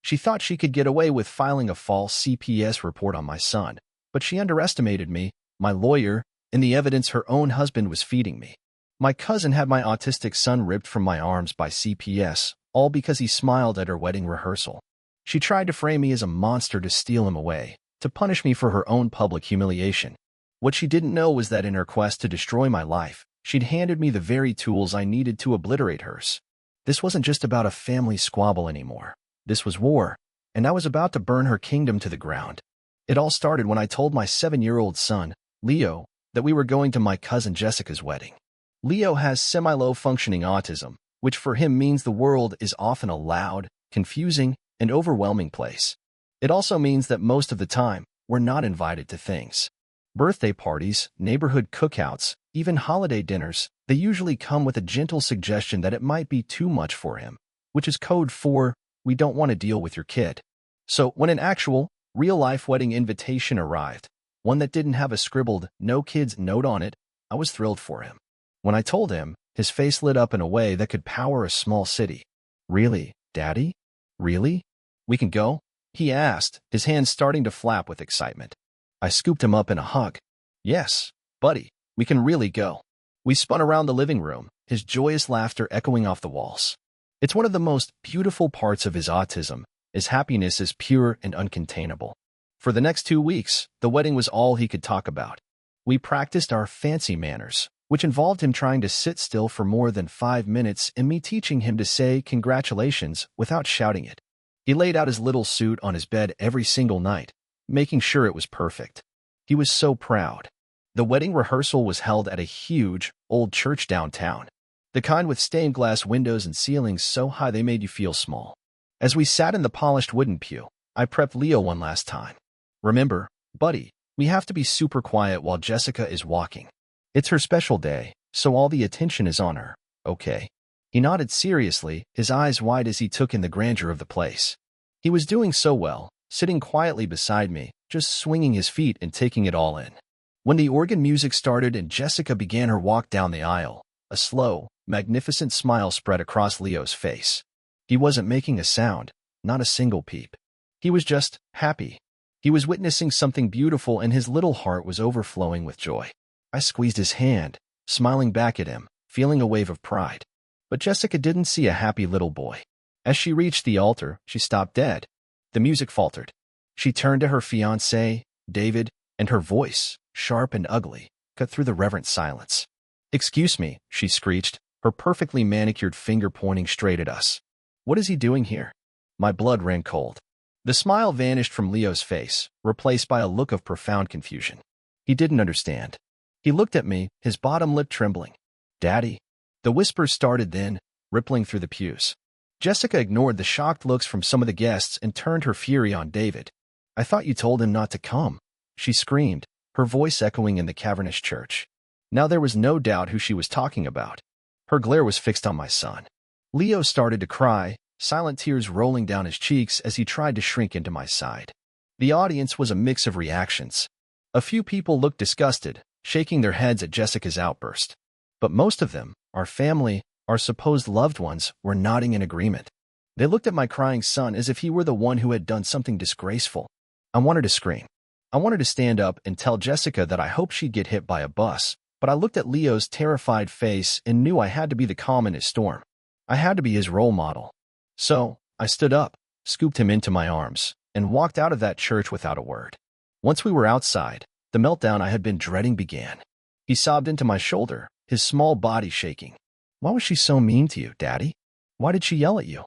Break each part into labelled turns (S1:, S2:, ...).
S1: She thought she could get away with filing a false CPS report on my son, but she underestimated me, my lawyer, and the evidence her own husband was feeding me. My cousin had my autistic son ripped from my arms by CPS, all because he smiled at her wedding rehearsal. She tried to frame me as a monster to steal him away, to punish me for her own public humiliation. What she didn't know was that in her quest to destroy my life, she'd handed me the very tools I needed to obliterate hers. This wasn't just about a family squabble anymore. This was war, and I was about to burn her kingdom to the ground. It all started when I told my 7-year-old son, Leo, that we were going to my cousin Jessica's wedding. Leo has semi-low functioning autism, which for him means the world is often a loud, confusing, and overwhelming place. It also means that most of the time, we're not invited to things. Birthday parties, neighborhood cookouts, even holiday dinners, they usually come with a gentle suggestion that it might be too much for him, which is code for, we don't want to deal with your kid. So when an actual, real-life wedding invitation arrived, one that didn't have a scribbled, no kids note on it, I was thrilled for him. When I told him, his face lit up in a way that could power a small city. Really, Daddy? Really? We can go? He asked, his hands starting to flap with excitement. I scooped him up in a hug. Yes, buddy, we can really go. We spun around the living room, his joyous laughter echoing off the walls. It's one of the most beautiful parts of his autism. His happiness is pure and uncontainable. For the next 2 weeks, the wedding was all he could talk about. We practiced our fancy manners, which involved him trying to sit still for more than 5 minutes and me teaching him to say congratulations without shouting it. He laid out his little suit on his bed every single night, making sure it was perfect. He was so proud. The wedding rehearsal was held at a huge, old church downtown, the kind with stained glass windows and ceilings so high they made you feel small. As we sat in the polished wooden pew, I prepped Leo one last time. Remember, buddy, we have to be super quiet while Jessica is walking. It's her special day, so all the attention is on her, okay? He nodded seriously, his eyes wide as he took in the grandeur of the place. He was doing so well, sitting quietly beside me, just swinging his feet and taking it all in. When the organ music started and Jessica began her walk down the aisle, a slow, magnificent smile spread across Leo's face. He wasn't making a sound, not a single peep. He was just happy. He was witnessing something beautiful and his little heart was overflowing with joy. I squeezed his hand, smiling back at him, feeling a wave of pride. But Jessica didn't see a happy little boy. As she reached the altar, she stopped dead. The music faltered. She turned to her fiancé, David, and her voice, sharp and ugly, cut through the reverent silence. "Excuse me," she screeched, her perfectly manicured finger pointing straight at us. "What is he doing here?" My blood ran cold. The smile vanished from Leo's face, replaced by a look of profound confusion. He didn't understand. He looked at me, his bottom lip trembling. "Daddy?" The whispers started then, rippling through the pews. Jessica ignored the shocked looks from some of the guests and turned her fury on David. "I thought you told him not to come," she screamed, her voice echoing in the cavernous church. Now there was no doubt who she was talking about. Her glare was fixed on my son. Leo started to cry, silent tears rolling down his cheeks as he tried to shrink into my side. The audience was a mix of reactions. A few people looked disgusted, shaking their heads at Jessica's outburst. But most of them, our family, our supposed loved ones, were nodding in agreement. They looked at my crying son as if he were the one who had done something disgraceful. I wanted to scream. I wanted to stand up and tell Jessica that I hoped she'd get hit by a bus, but I looked at Leo's terrified face and knew I had to be the calm in his storm. I had to be his role model. So, I stood up, scooped him into my arms, and walked out of that church without a word. Once we were outside, the meltdown I had been dreading began. He sobbed into my shoulder, his small body shaking. "Why was she so mean to you, Daddy? Why did she yell at you?"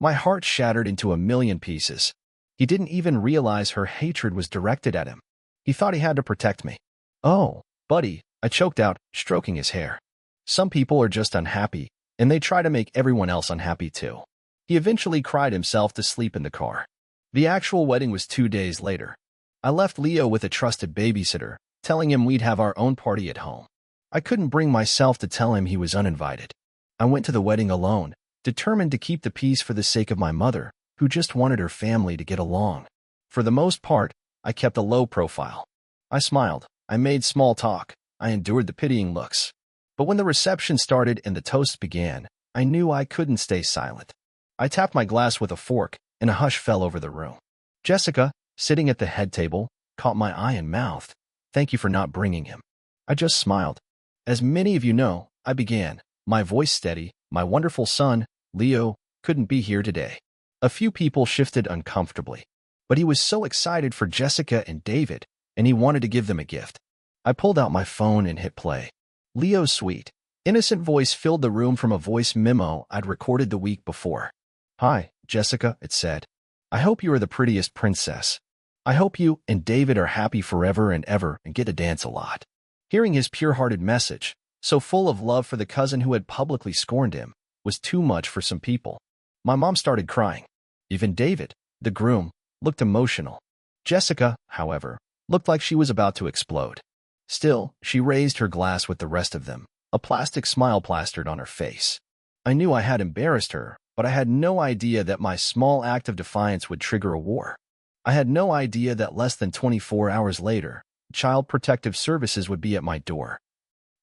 S1: My heart shattered into a million pieces. He didn't even realize her hatred was directed at him. He thought he had to protect me. "Oh, buddy," I choked out, stroking his hair. "Some people are just unhappy, and they try to make everyone else unhappy too." He eventually cried himself to sleep in the car. The actual wedding was 2 days later. I left Leo with a trusted babysitter, telling him we'd have our own party at home. I couldn't bring myself to tell him he was uninvited. I went to the wedding alone, determined to keep the peace for the sake of my mother, who just wanted her family to get along. For the most part, I kept a low profile. I smiled, I made small talk, I endured the pitying looks. But when the reception started and the toasts began, I knew I couldn't stay silent. I tapped my glass with a fork, and a hush fell over the room. Jessica, sitting at the head table, caught my eye and mouthed, "Thank you for not bringing him." I just smiled. "As many of you know," I began, my voice steady, "my wonderful son, Leo, couldn't be here today." A few people shifted uncomfortably, but he was so excited for Jessica and David, and he wanted to give them a gift. I pulled out my phone and hit play. Leo's sweet, innocent voice filled the room from a voice memo I'd recorded the week before. "Hi, Jessica," it said. "I hope you are the prettiest princess. I hope you and David are happy forever and ever and get to dance a lot." Hearing his pure-hearted message, so full of love for the cousin who had publicly scorned him, was too much for some people. My mom started crying. Even David, the groom, looked emotional. Jessica, however, looked like she was about to explode. Still, she raised her glass with the rest of them, a plastic smile plastered on her face. I knew I had embarrassed her, but I had no idea that my small act of defiance would trigger a war. I had no idea that less than 24 hours later, Child Protective Services would be at my door.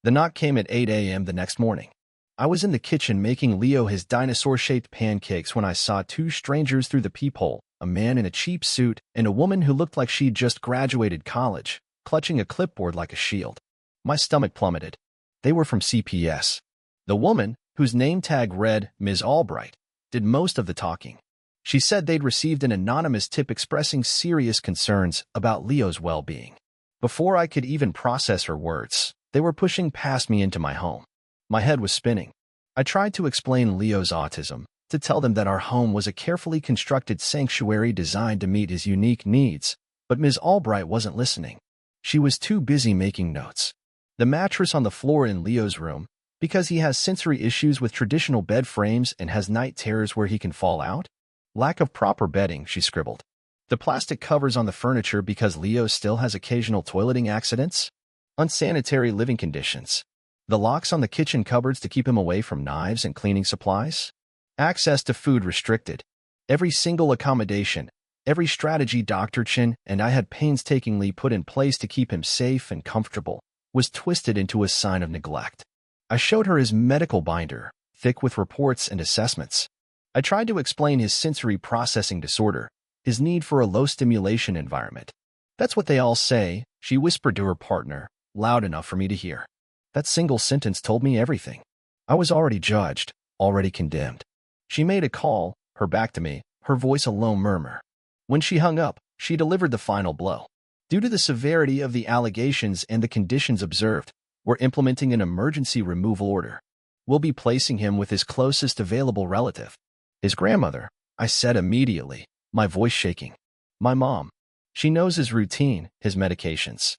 S1: The knock came at 8 a.m. the next morning. I was in the kitchen making Leo his dinosaur-shaped pancakes when I saw two strangers through the peephole, a man in a cheap suit and a woman who looked like she'd just graduated college, clutching a clipboard like a shield. My stomach plummeted. They were from CPS. The woman, whose name tag read Ms. Albright, did most of the talking. She said they'd received an anonymous tip expressing serious concerns about Leo's well-being. Before I could even process her words, they were pushing past me into my home. My head was spinning. I tried to explain Leo's autism, to tell them that our home was a carefully constructed sanctuary designed to meet his unique needs, but Ms. Albright wasn't listening. She was too busy making notes. The mattress on the floor in Leo's room, because he has sensory issues with traditional bed frames and has night terrors where he can fall out? Lack of proper bedding, she scribbled. The plastic covers on the furniture because Leo still has occasional toileting accidents? Unsanitary living conditions. The locks on the kitchen cupboards to keep him away from knives and cleaning supplies? Access to food restricted. Every single accommodation, every strategy Dr. Chin and I had painstakingly put in place to keep him safe and comfortable was twisted into a sign of neglect. I showed her his medical binder, thick with reports and assessments. I tried to explain his sensory processing disorder, his need for a low-stimulation environment. "That's what they all say," she whispered to her partner, loud enough for me to hear. That single sentence told me everything. I was already judged, already condemned. She made a call, her back to me, her voice a low murmur. When she hung up, she delivered the final blow. "Due to the severity of the allegations and the conditions observed, we're implementing an emergency removal order. We'll be placing him with his closest available relative." "His grandmother," I said immediately, my voice shaking. "My mom. She knows his routine, his medications."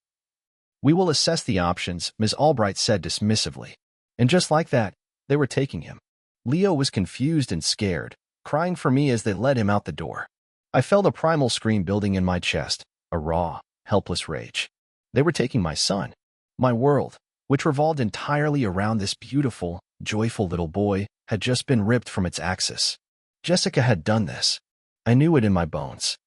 S1: "We will assess the options," Ms. Albright said dismissively. And just like that, they were taking him. Leo was confused and scared, crying for me as they led him out the door. I felt a primal scream building in my chest, a raw, helpless rage. They were taking my son. My world, which revolved entirely around this beautiful, joyful little boy, had just been ripped from its axis. Jessica had done this. I knew it in my bones.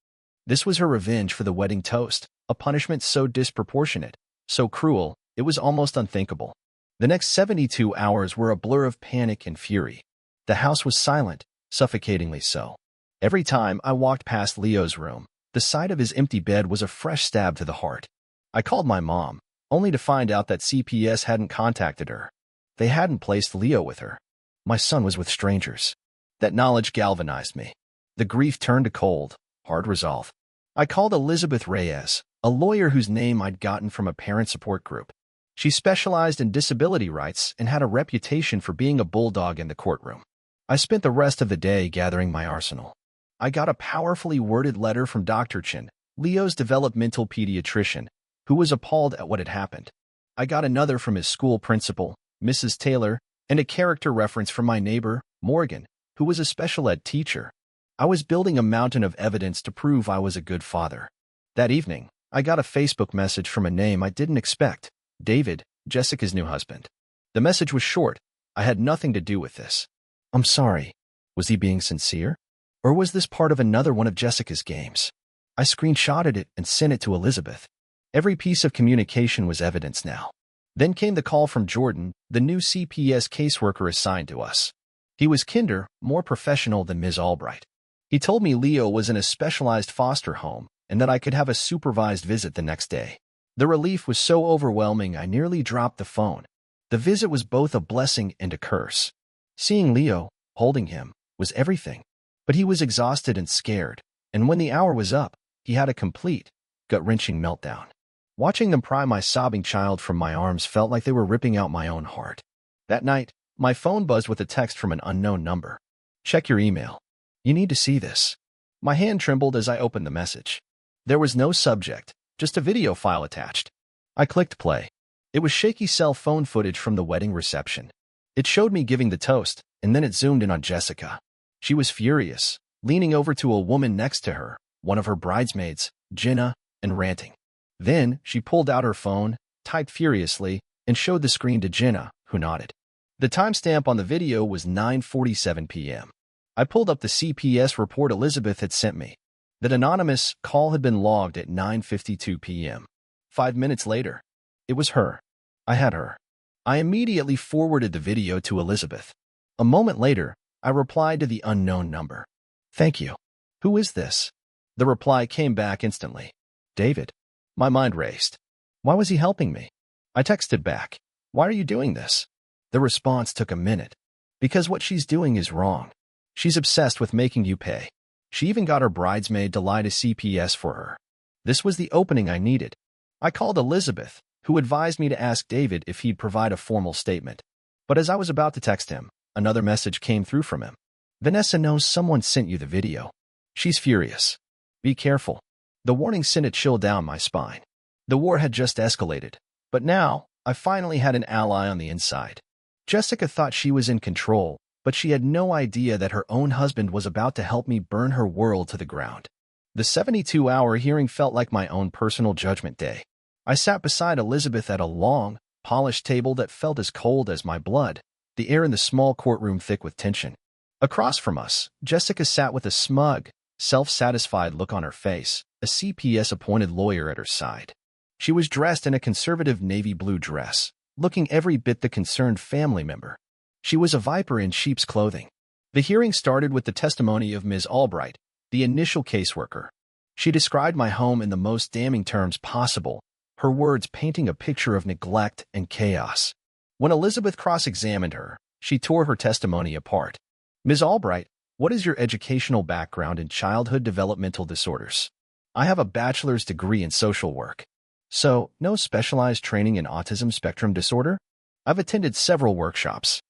S1: This was her revenge for the wedding toast, a punishment so disproportionate, so cruel, it was almost unthinkable. The next 72 hours were a blur of panic and fury. The house was silent, suffocatingly so. Every time I walked past Leo's room, the sight of his empty bed was a fresh stab to the heart. I called my mom, only to find out that CPS hadn't contacted her. They hadn't placed Leo with her. My son was with strangers. That knowledge galvanized me. The grief turned to cold, hard resolve. I called Elizabeth Reyes, a lawyer whose name I'd gotten from a parent support group. She specialized in disability rights and had a reputation for being a bulldog in the courtroom. I spent the rest of the day gathering my arsenal. I got a powerfully worded letter from Dr. Chin, Leo's developmental pediatrician, who was appalled at what had happened. I got another from his school principal, Mrs. Taylor, and a character reference from my neighbor, Morgan, who was a special ed teacher. I was building a mountain of evidence to prove I was a good father. That evening, I got a Facebook message from a name I didn't expect, David, Jessica's new husband. The message was short. I had nothing to do with this. "I'm sorry." Was he being sincere? Or was this part of another one of Jessica's games? I screenshotted it and sent it to Elizabeth. Every piece of communication was evidence now. Then came the call from Jordan, the new CPS caseworker assigned to us. He was kinder, more professional than Ms. Albright. He told me Leo was in a specialized foster home and that I could have a supervised visit the next day. The relief was so overwhelming I nearly dropped the phone. The visit was both a blessing and a curse. Seeing Leo, holding him, was everything. But he was exhausted and scared, and when the hour was up, he had a complete, gut-wrenching meltdown. Watching them pry my sobbing child from my arms felt like they were ripping out my own heart. That night, my phone buzzed with a text from an unknown number. "Check your email. You need to see this." My hand trembled as I opened the message. There was no subject, just a video file attached. I clicked play. It was shaky cell phone footage from the wedding reception. It showed me giving the toast, and then it zoomed in on Jessica. She was furious, leaning over to a woman next to her, one of her bridesmaids, Jenna, and ranting. Then she pulled out her phone, typed furiously, and showed the screen to Jenna, who nodded. The timestamp on the video was 9:47 p.m. I pulled up the CPS report Elizabeth had sent me. That anonymous call had been logged at 9:52 p.m. 5 minutes later, it was her. I had her. I immediately forwarded the video to Elizabeth. A moment later, I replied to the unknown number. "Thank you. Who is this?" The reply came back instantly. "David." My mind raced. Why was he helping me? I texted back. "Why are you doing this?" The response took a minute. "Because what she's doing is wrong. She's obsessed with making you pay. She even got her bridesmaid to lie to CPS for her." This was the opening I needed. I called Elizabeth, who advised me to ask David if he'd provide a formal statement. But as I was about to text him, another message came through from him. "Vanessa knows someone sent you the video. She's furious. Be careful." The warning sent a chill down my spine. The war had just escalated, but now I finally had an ally on the inside. Jessica thought she was in control, but she had no idea that her own husband was about to help me burn her world to the ground. The 72-hour hearing felt like my own personal judgment day. I sat beside Elizabeth at a long, polished table that felt as cold as my blood, the air in the small courtroom thick with tension. Across from us, Jessica sat with a smug, self-satisfied look on her face, a CPS-appointed lawyer at her side. She was dressed in a conservative navy blue dress, looking every bit the concerned family member. She was a viper in sheep's clothing. The hearing started with the testimony of Ms. Albright, the initial caseworker. She described my home in the most damning terms possible, her words painting a picture of neglect and chaos. When Elizabeth cross-examined her, she tore her testimony apart. "Ms. Albright, what is your educational background in childhood developmental disorders?" "I have a bachelor's degree in social work." "So, no specialized training in autism spectrum disorder?" "I've attended several workshops."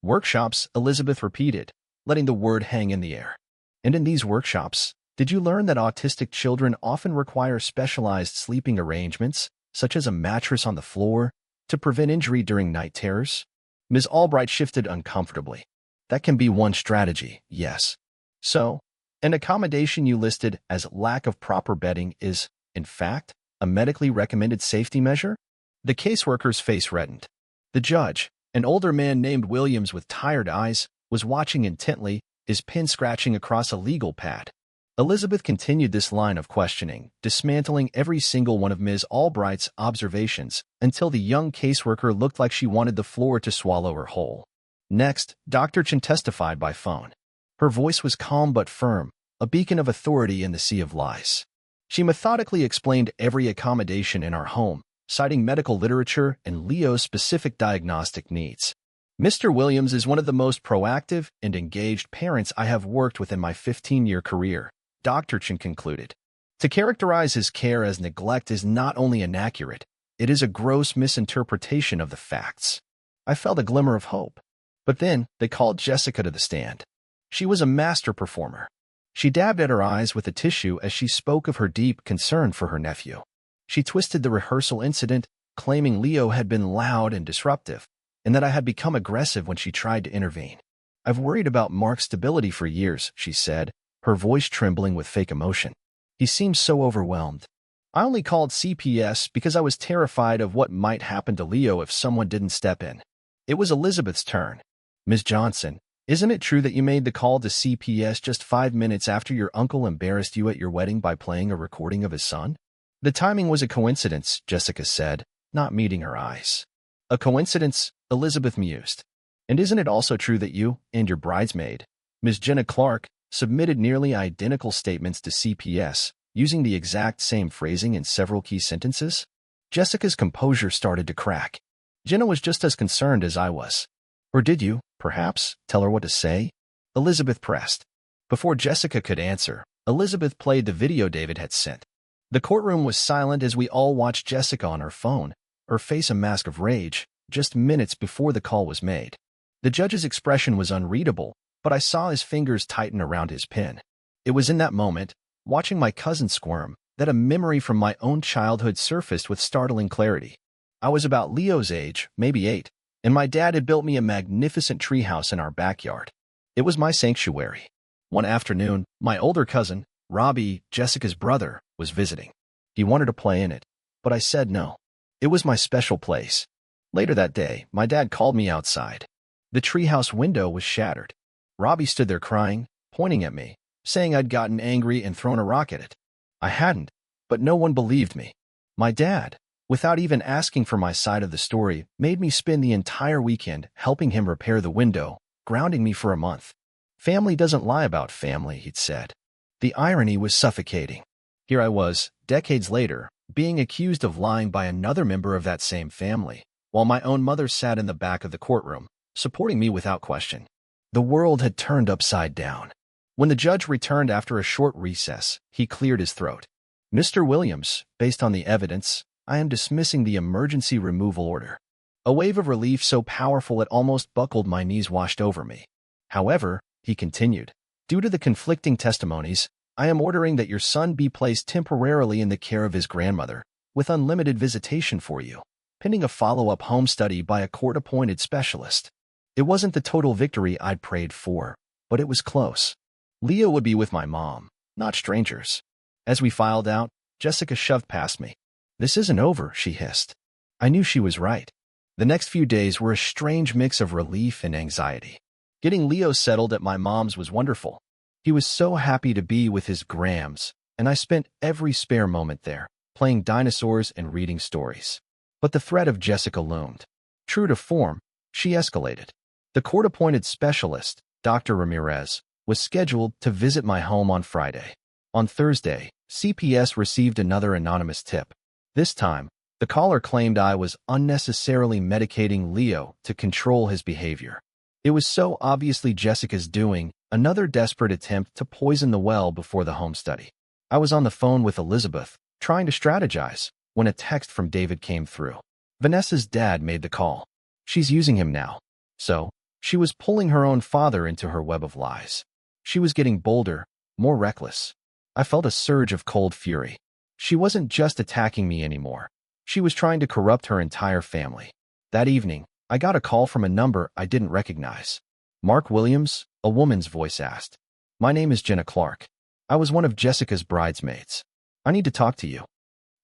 S1: "Workshops," Elizabeth repeated, letting the word hang in the air. "And in these workshops, did you learn that autistic children often require specialized sleeping arrangements, such as a mattress on the floor, to prevent injury during night terrors?" Ms. Albright shifted uncomfortably. "That can be one strategy, yes." "So, an accommodation you listed as lack of proper bedding is, in fact, a medically recommended safety measure?" The caseworker's face reddened. The judge, an older man named Williams with tired eyes, was watching intently, his pen scratching across a legal pad. Elizabeth continued this line of questioning, dismantling every single one of Ms. Albright's observations until the young caseworker looked like she wanted the floor to swallow her whole. Next, Dr. Chen testified by phone. Her voice was calm but firm, a beacon of authority in the sea of lies. She methodically explained every accommodation in our home, citing medical literature and Leo's specific diagnostic needs. "Mr. Williams is one of the most proactive and engaged parents I have worked with in my 15-year career," Dr. Chen concluded. To characterize his care as neglect is not only inaccurate, it is a gross misinterpretation of the facts. I felt a glimmer of hope. But then they called Jessica to the stand. She was a master performer. She dabbed at her eyes with a tissue as she spoke of her deep concern for her nephew. She twisted the rehearsal incident, claiming Leo had been loud and disruptive, and that I had become aggressive when she tried to intervene. "I've worried about Mark's stability for years," she said, her voice trembling with fake emotion. "He seems so overwhelmed. I only called CPS because I was terrified of what might happen to Leo if someone didn't step in." It was Elizabeth's turn. "Ms. Johnson, isn't it true that you made the call to CPS just 5 minutes after your uncle embarrassed you at your wedding by playing a recording of his son?" "The timing was a coincidence," Jessica said, not meeting her eyes. "A coincidence?" Elizabeth mused. "And isn't it also true that you and your bridesmaid, Ms. Jenna Clark, submitted nearly identical statements to CPS, using the exact same phrasing in several key sentences? Jessica's composure started to crack. Jenna was just as concerned as I was. Or did you, perhaps, tell her what to say? Elizabeth pressed. Before Jessica could answer, Elizabeth played the video David had sent. The courtroom was silent as we all watched Jessica on her phone, her face a mask of rage, just minutes before the call was made. The judge's expression was unreadable, but I saw his fingers tighten around his pen. It was in that moment, watching my cousin squirm, that a memory from my own childhood surfaced with startling clarity. I was about Leo's age, maybe 8, and my dad had built me a magnificent treehouse in our backyard. It was my sanctuary. One afternoon, my older cousin, Robbie, Jessica's brother, was visiting. He wanted to play in it, but I said no. It was my special place. Later that day, my dad called me outside. The treehouse window was shattered. Robbie stood there crying, pointing at me, saying I'd gotten angry and thrown a rock at it. I hadn't, but no one believed me. My dad, without even asking for my side of the story, made me spend the entire weekend helping him repair the window, grounding me for a month. Family doesn't lie about family, he'd said. The irony was suffocating. Here I was, decades later, being accused of lying by another member of that same family, while my own mother sat in the back of the courtroom, supporting me without question. The world had turned upside down. When the judge returned after a short recess, he cleared his throat. Mr. Williams, based on the evidence, I am dismissing the emergency removal order. A wave of relief so powerful it almost buckled my knees washed over me. However, he continued, due to the conflicting testimonies, I am ordering that your son be placed temporarily in the care of his grandmother, with unlimited visitation for you, pending a follow-up home study by a court-appointed specialist. It wasn't the total victory I'd prayed for, but it was close. Leo would be with my mom, not strangers. As we filed out, Jessica shoved past me. This isn't over, she hissed. I knew she was right. The next few days were a strange mix of relief and anxiety. Getting Leo settled at my mom's was wonderful. He was so happy to be with his grams, and I spent every spare moment there, playing dinosaurs and reading stories. But the threat of Jessica loomed. True to form, she escalated. The court-appointed specialist, Dr. Ramirez, was scheduled to visit my home on Friday. On Thursday, CPS received another anonymous tip. This time, the caller claimed I was unnecessarily medicating Leo to control his behavior. It was so obviously Jessica's doing, another desperate attempt to poison the well before the home study. I was on the phone with Elizabeth, trying to strategize, when a text from David came through. Vanessa's dad made the call. She's using him now. So, she was pulling her own father into her web of lies. She was getting bolder, more reckless. I felt a surge of cold fury. She wasn't just attacking me anymore. She was trying to corrupt her entire family. That evening, I got a call from a number I didn't recognize. Mark Williams, a woman's voice asked. My name is Jenna Clark. I was one of Jessica's bridesmaids. I need to talk to you.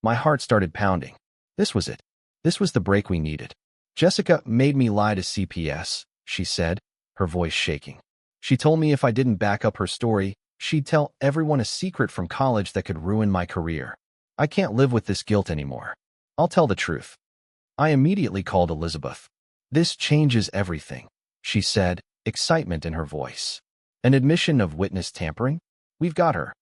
S1: My heart started pounding. This was it. This was the break we needed. Jessica made me lie to CPS, she said, her voice shaking. She told me if I didn't back up her story, she'd tell everyone a secret from college that could ruin my career. I can't live with this guilt anymore. I'll tell the truth. I immediately called Elizabeth. This changes everything, she said, excitement in her voice. An admission of witness tampering? We've got her.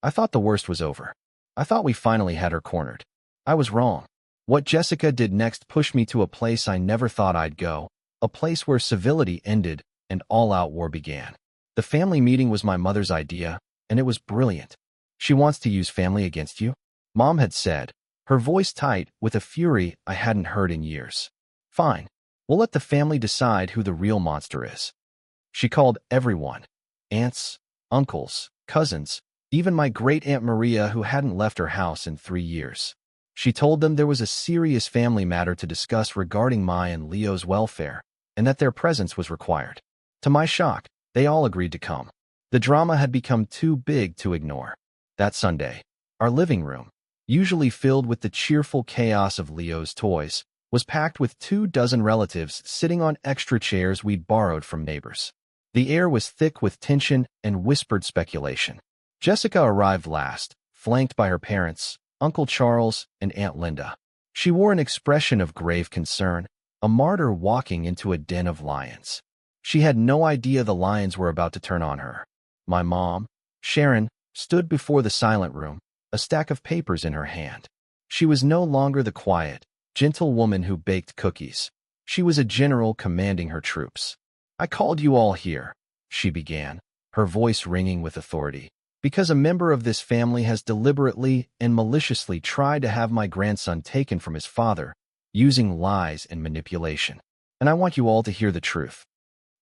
S1: I thought the worst was over. I thought we finally had her cornered. I was wrong. What Jessica did next pushed me to a place I never thought I'd go, a place where civility ended and all-out war began. The family meeting was my mother's idea, and it was brilliant. She wants to use family against you? Mom had said, her voice tight with a fury I hadn't heard in years. Fine. We'll let the family decide who the real monster is. She called everyone. Aunts, uncles, cousins, even my great-aunt Maria who hadn't left her house in 3 years. She told them there was a serious family matter to discuss regarding my and Leo's welfare, and that their presence was required. To my shock, they all agreed to come. The drama had become too big to ignore. That Sunday, our living room, usually filled with the cheerful chaos of Leo's toys, was packed with 24 relatives sitting on extra chairs we'd borrowed from neighbors. The air was thick with tension and whispered speculation. Jessica arrived last, flanked by her parents, Uncle Charles and Aunt Linda. She wore an expression of grave concern, a martyr walking into a den of lions. She had no idea the lions were about to turn on her. My mom, Sharon, stood before the silent room, a stack of papers in her hand. She was no longer the quiet, gentle woman who baked cookies. She was a general commanding her troops. "I called you all here," she began, her voice ringing with authority, "because a member of this family has deliberately and maliciously tried to have my grandson taken from his father, using lies and manipulation. And I want you all to hear the truth."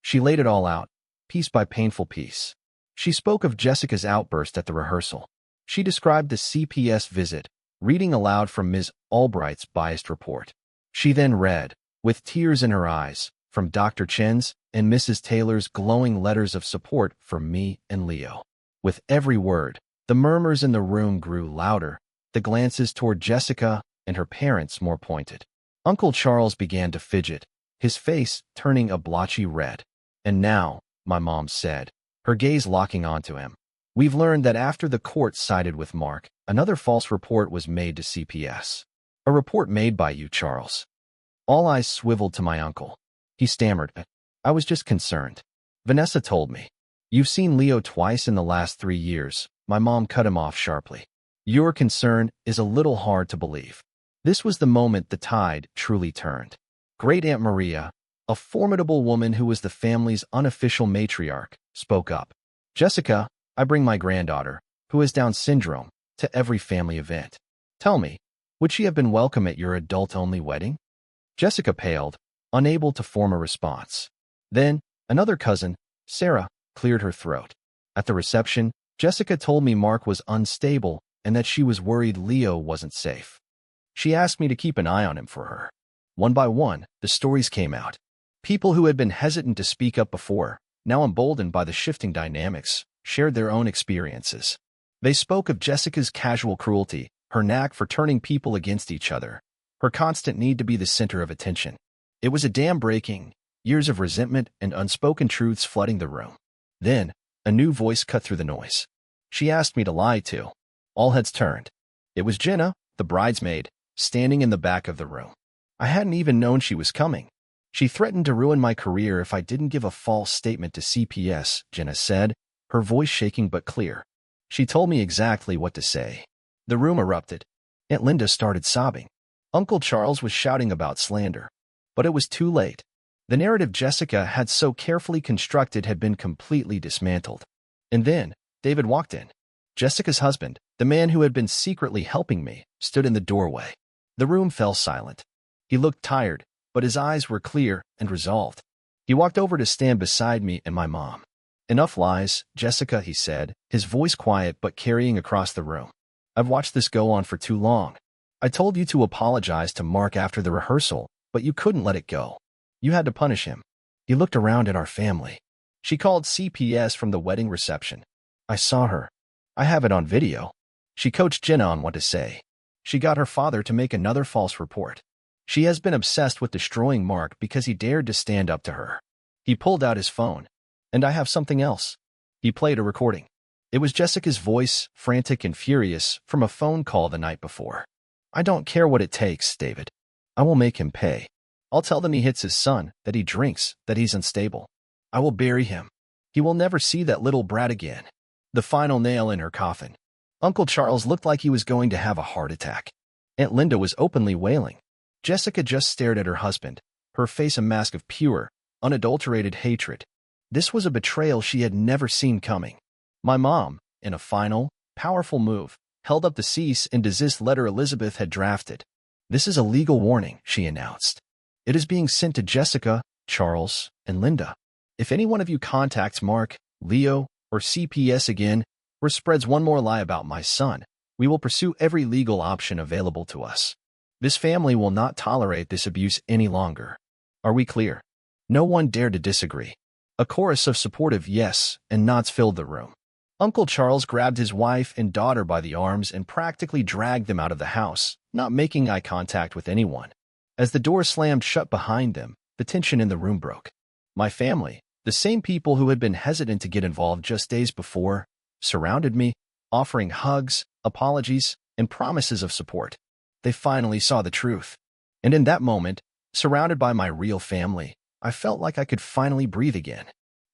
S1: She laid it all out, piece by painful piece. She spoke of Jessica's outburst at the rehearsal. She described the CPS visit, reading aloud from Ms. Albright's biased report. She then read, with tears in her eyes, from Dr. Chen's and Mrs. Taylor's glowing letters of support for me and Leo. With every word, the murmurs in the room grew louder, the glances toward Jessica and her parents more pointed. Uncle Charles began to fidget, his face turning a blotchy red. "And now," my mom said, her gaze locking onto him, "we've learned that after the court sided with Mark, another false report was made to CPS. A report made by you, Charles." All eyes swiveled to my uncle. He stammered, "I was just concerned. Vanessa told me." "You've seen Leo twice in the last 3 years," my mom cut him off sharply. "Your concern is a little hard to believe." This was the moment the tide truly turned. Great Aunt Maria, a formidable woman who was the family's unofficial matriarch, spoke up. "Jessica, I bring my granddaughter, who has Down syndrome, to every family event. Tell me, would she have been welcome at your adult-only wedding?" Jessica paled, unable to form a response. Then, another cousin, Sarah, cleared her throat. "At the reception, Jessica told me Mark was unstable and that she was worried Leo wasn't safe. She asked me to keep an eye on him for her." One by one, the stories came out. People who had been hesitant to speak up before, now emboldened by the shifting dynamics, shared their own experiences. They spoke of Jessica's casual cruelty, her knack for turning people against each other, her constant need to be the center of attention. It was a dam breaking, years of resentment and unspoken truths flooding the room. Then, a new voice cut through the noise. "She asked me to lie to." All heads turned. It was Jenna, the bridesmaid, standing in the back of the room. "I hadn't even known she was coming. She threatened to ruin my career if I didn't give a false statement to CPS," Jenna said, her voice shaking but clear. "She told me exactly what to say." The room erupted. Aunt Linda started sobbing. Uncle Charles was shouting about slander. But it was too late. The narrative Jessica had so carefully constructed had been completely dismantled. And then, David walked in. Jessica's husband, the man who had been secretly helping me, stood in the doorway. The room fell silent. He looked tired, but his eyes were clear and resolved. He walked over to stand beside me and my mom. "Enough lies, Jessica," he said, his voice quiet but carrying across the room. "I've watched this go on for too long. I told you to apologize to Mark after the rehearsal, but you couldn't let it go. You had to punish him." He looked around at our family. "She called CPS from the wedding reception. I saw her. I have it on video. She coached Jenna on what to say. She got her father to make another false report. She has been obsessed with destroying Mark because he dared to stand up to her." He pulled out his phone. "And I have something else." He played a recording. It was Jessica's voice, frantic and furious, from a phone call the night before. "I don't care what it takes, David. I will make him pay. I'll tell them he hits his son, that he drinks, that he's unstable. I will bury him. He will never see that little brat again." The final nail in her coffin. Uncle Charles looked like he was going to have a heart attack. Aunt Linda was openly wailing. Jessica just stared at her husband, her face a mask of pure, unadulterated hatred. This was a betrayal she had never seen coming. My mom, in a final, powerful move, held up the cease and desist letter Elizabeth had drafted. "This is a legal warning," she announced. "It is being sent to Jessica, Charles, and Linda. If any one of you contacts Mark, Leo, or CPS again, or spreads one more lie about my son, we will pursue every legal option available to us. This family will not tolerate this abuse any longer. Are we clear?" No one dared to disagree. A chorus of supportive yes and nods filled the room. Uncle Charles grabbed his wife and daughter by the arms and practically dragged them out of the house, not making eye contact with anyone. As the door slammed shut behind them, the tension in the room broke. My family, the same people who had been hesitant to get involved just days before, surrounded me, offering hugs, apologies, and promises of support. They finally saw the truth. And in that moment, surrounded by my real family, I felt like I could finally breathe again.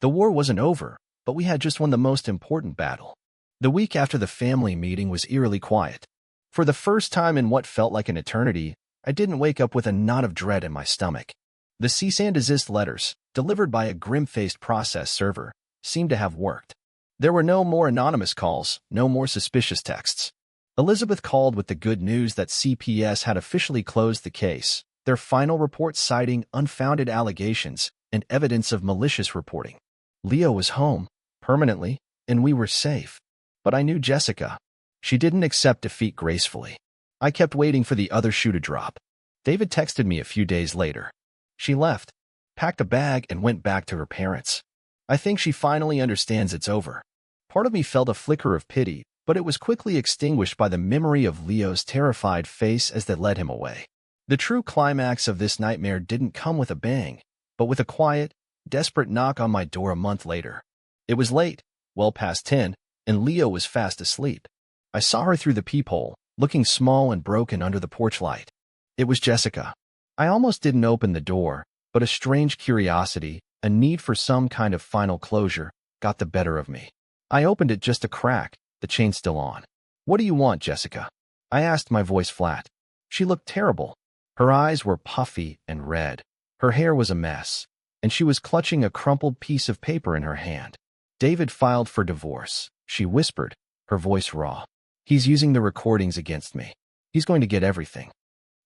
S1: The war wasn't over, but we had just won the most important battle. The week after the family meeting was eerily quiet. For the first time in what felt like an eternity, I didn't wake up with a knot of dread in my stomach. The cease and desist letters, delivered by a grim-faced process server, seemed to have worked. There were no more anonymous calls, no more suspicious texts. Elizabeth called with the good news that CPS had officially closed the case, their final report citing unfounded allegations and evidence of malicious reporting. Leo was home, permanently, and we were safe. But I knew Jessica. She didn't accept defeat gracefully. I kept waiting for the other shoe to drop. David texted me a few days later. She left, packed a bag, and went back to her parents. I think she finally understands it's over. Part of me felt a flicker of pity, but it was quickly extinguished by the memory of Leo's terrified face as they led him away. The true climax of this nightmare didn't come with a bang, but with a quiet, desperate knock on my door a month later. It was late, well past 10, and Leo was fast asleep. I saw her through the peephole, looking small and broken under the porch light. It was Jessica. I almost didn't open the door, but a strange curiosity, a need for some kind of final closure, got the better of me. I opened it just a crack, the chain still on. "What do you want, Jessica?" I asked, my voice flat. She looked terrible. Her eyes were puffy and red. Her hair was a mess, and she was clutching a crumpled piece of paper in her hand. "David filed for divorce," she whispered, her voice raw. "He's using the recordings against me. He's going to get everything."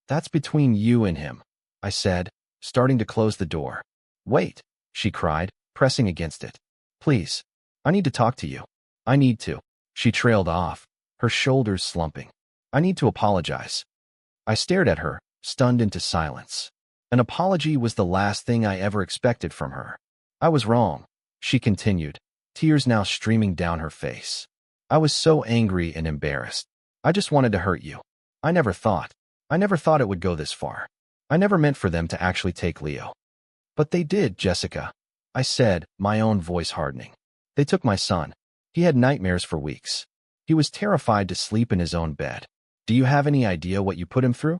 S1: "That's between you and him," I said, starting to close the door. "Wait," she cried, pressing against it. "Please. I need to talk to you. I need to." She trailed off, her shoulders slumping. "I need to apologize." I stared at her, stunned into silence. An apology was the last thing I ever expected from her. "I was wrong," she continued, tears now streaming down her face. "I was so angry and embarrassed. I just wanted to hurt you. I never thought it would go this far. I never meant for them to actually take Leo." "But they did, Jessica," I said, my own voice hardening. "They took my son. He had nightmares for weeks. He was terrified to sleep in his own bed. Do you have any idea what you put him through?"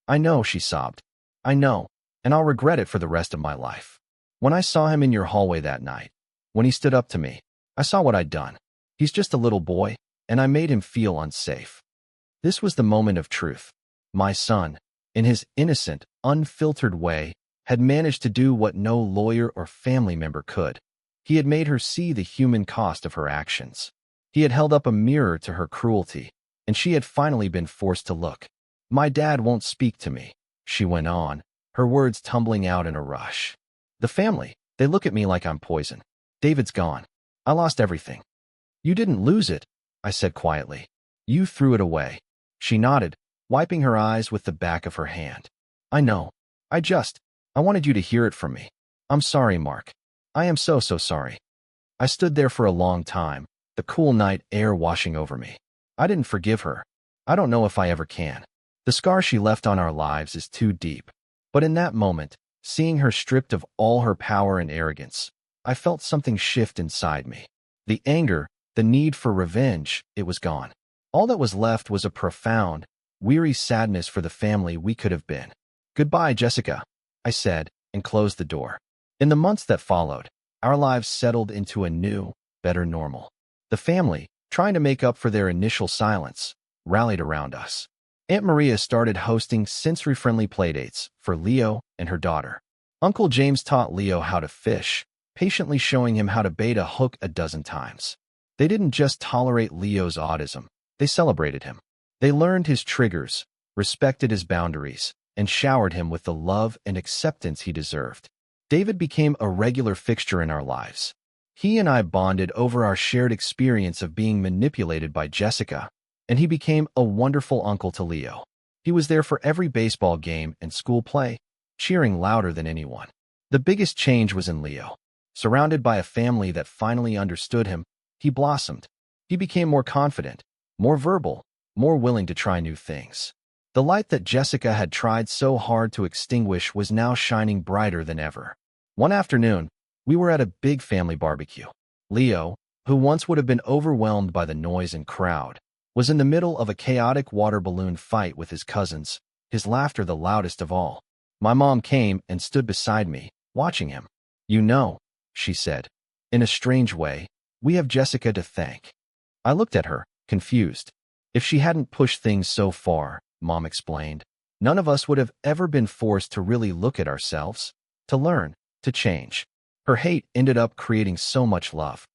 S1: "I know," she sobbed. "I know, and I'll regret it for the rest of my life. When I saw him in your hallway that night, when he stood up to me, I saw what I'd done. He's just a little boy, and I made him feel unsafe." This was the moment of truth. My son, in his innocent, unfiltered way, had managed to do what no lawyer or family member could. He had made her see the human cost of her actions. He had held up a mirror to her cruelty, and she had finally been forced to look. "My dad won't speak to me," she went on, her words tumbling out in a rush. "The family, they look at me like I'm poison. David's gone. I lost everything." "You didn't lose it," I said quietly. "You threw it away." She nodded, wiping her eyes with the back of her hand. "I know. I wanted you to hear it from me. I'm sorry, Mark. I am so sorry." I stood there for a long time, the cool night air washing over me. I didn't forgive her. I don't know if I ever can. The scar she left on our lives is too deep. But in that moment, seeing her stripped of all her power and arrogance, I felt something shift inside me. The anger, the need for revenge, it was gone. All that was left was a profound, weary sadness for the family we could have been. "Goodbye, Jessica," I said, and closed the door. In the months that followed, our lives settled into a new, better normal. The family, trying to make up for their initial silence, rallied around us. Aunt Maria started hosting sensory-friendly playdates for Leo and her daughter. Uncle James taught Leo how to fish, patiently showing him how to bait a hook a dozen times. They didn't just tolerate Leo's autism, they celebrated him. They learned his triggers, respected his boundaries, and showered him with the love and acceptance he deserved. David became a regular fixture in our lives. He and I bonded over our shared experience of being manipulated by Jessica, and he became a wonderful uncle to Leo. He was there for every baseball game and school play, cheering louder than anyone. The biggest change was in Leo. Surrounded by a family that finally understood him, he blossomed. He became more confident, more verbal, more willing to try new things. The light that Jessica had tried so hard to extinguish was now shining brighter than ever. One afternoon, we were at a big family barbecue. Leo, who once would have been overwhelmed by the noise and crowd, was in the middle of a chaotic water balloon fight with his cousins, his laughter the loudest of all. My mom came and stood beside me, watching him. "You know," she said. In a strange way, We have Jessica to thank." I looked at her, confused. If she hadn't pushed things so far, Mom explained, none of us would have ever been forced to really look at ourselves, to learn, to change. Her hate ended up creating so much love.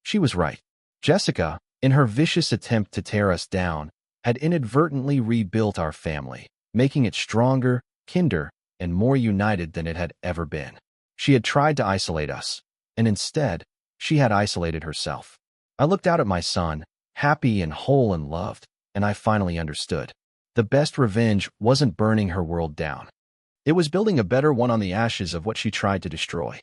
S1: She was right. Jessica, in her vicious attempt to tear us down, had inadvertently rebuilt our family, making it stronger, kinder, and more united than it had ever been. She had tried to isolate us, and instead, she had isolated herself. I looked out at my son, happy and whole and loved, and I finally understood. The best revenge wasn't burning her world down. It was building a better one on the ashes of what she tried to destroy.